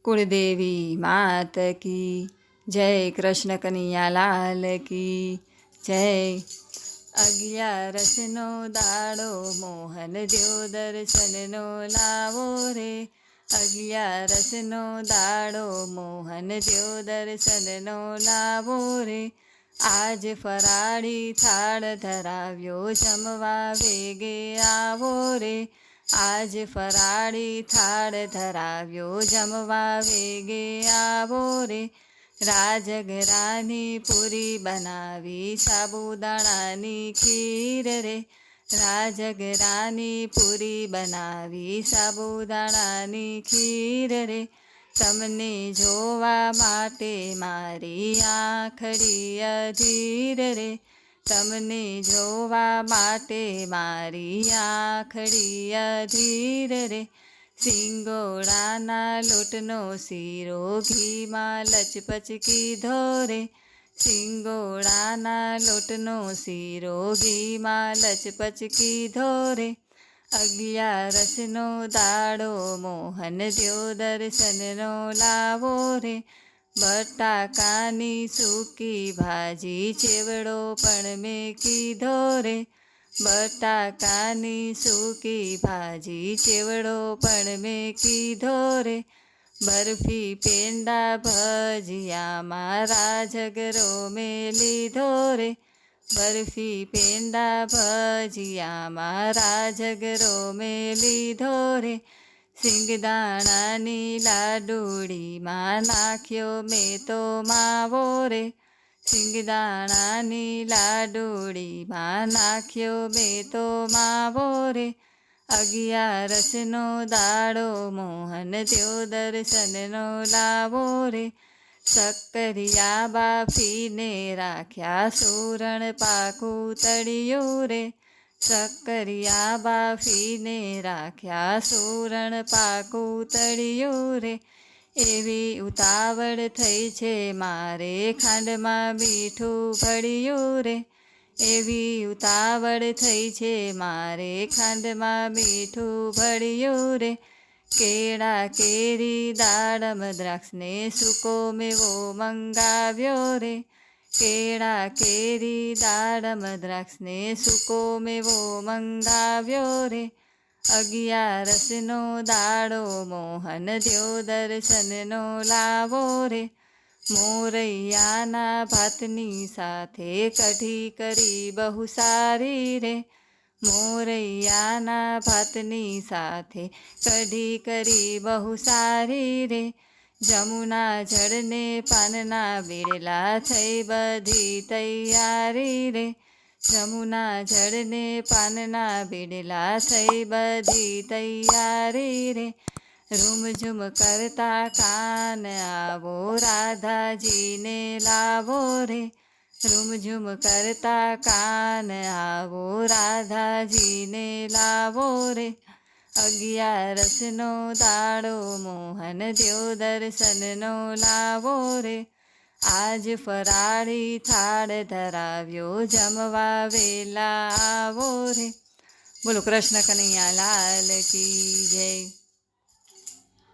कुलदेवी मात की जय। कृष्ण कन्हैया लाल की जय। અગિયારસનો દાડો મોહન દેવ દર્શનનો લાવો રે। અગિયારસનો દાડો મોહન દેવ દર્શનનો લાવો રે। આજ ફરાળી થાળ ધરાવ્યો જમવા વેગે આવો રે। આજ ફરાળી થાળ ધરાવ્યો જમવા વેગે આવો રે। રાજગરાની પૂરી બનાવી સાબુદાણાની ખીર રે। રાજગરાની પૂરી બનાવી સાબુદાણાની ખીર રે। તમને જોવા માટે મારી આંખડી અધીર રે। તમને જોવા માટે મારી આંખડી અધીર રે। સિંગોડાના લોટનો શીરો ઘીમાં લચપચ કીધો રે। સિંગોડાના લોટનો શીરો ઘીમાં લચપચ કીધો રે। અગિયારસનો દાડો મોહન દેવ દર્શનનો લાવો રે। બટાકાની સૂકી ભાજી ચેવડો પણ મેં કીધો રે। બટાકાની સૂકી ભાજી ચેવડો પણ મેં કીધો રે। બરફી પેંડા ભજીયામાં રાજગરો મેં લીધો રે। બરફી પેંડા ભજીયામાં રાજગરો મેં લીધો રે। સિંગદાણાની લાડુડીમાં નાખ્યો મેં તો માવો રે। સિંગદાણાની લાડુડીમાં નાખ્યો મેં તો માવો રે। અગિયારસનો દાડો મોહન દેવ દર્શનનો લાવો રે। સક્કરિયા બાફીને રાખ્યા સુરણ પાકું તળિયું રે। સક્કરિયા બાફીને રાખ્યા સુરણ પાકું તળિયું રે। એવી ઉતાવળ થઈ છે મારે ખાંડમાં મીઠું ભળ્યું રે। એવી ઉતાવળ થઈ છે મારે ખાંડમાં મીઠું ભળ્યું રે। કેળા કેરી દાડમ દ્રાક્ષને સૂકો મેવો મંગાવ્યો રે। કેળા કેરી દાડમ દ્રાક્ષને સૂકો મેવો મંગાવ્યો રે। અગિયારસનો દાડો મોહન દેવ દર્શનનો લાવો રે। મોરૈયાના ભાતની સાથે કઢી કરી બહુ સારી રે। મોરૈયાના ભાતની સાથે કઢી કરી બહુ સારી રે। જમુના જળને પાનના બેડલા થઈ બધી તૈયારી રે। જમુના જળને પાનના બેડલા થઈ બધી તૈયારી રે। રૂમઝૂમ કરતા કાન આવો રાધાજીને લાવો રે। રૂમઝૂમ કરતા કાન આવો રાધાજીને લાવો રે। અગિયારસનો દાડો મોહન દેવ દર્શનનો લાવો રે। આજ ફરાળી થાળ ધરાવ્યો જમવા વેલા આવો રે। બોલો કૃષ્ણ કનૈયા લાલ કી જય।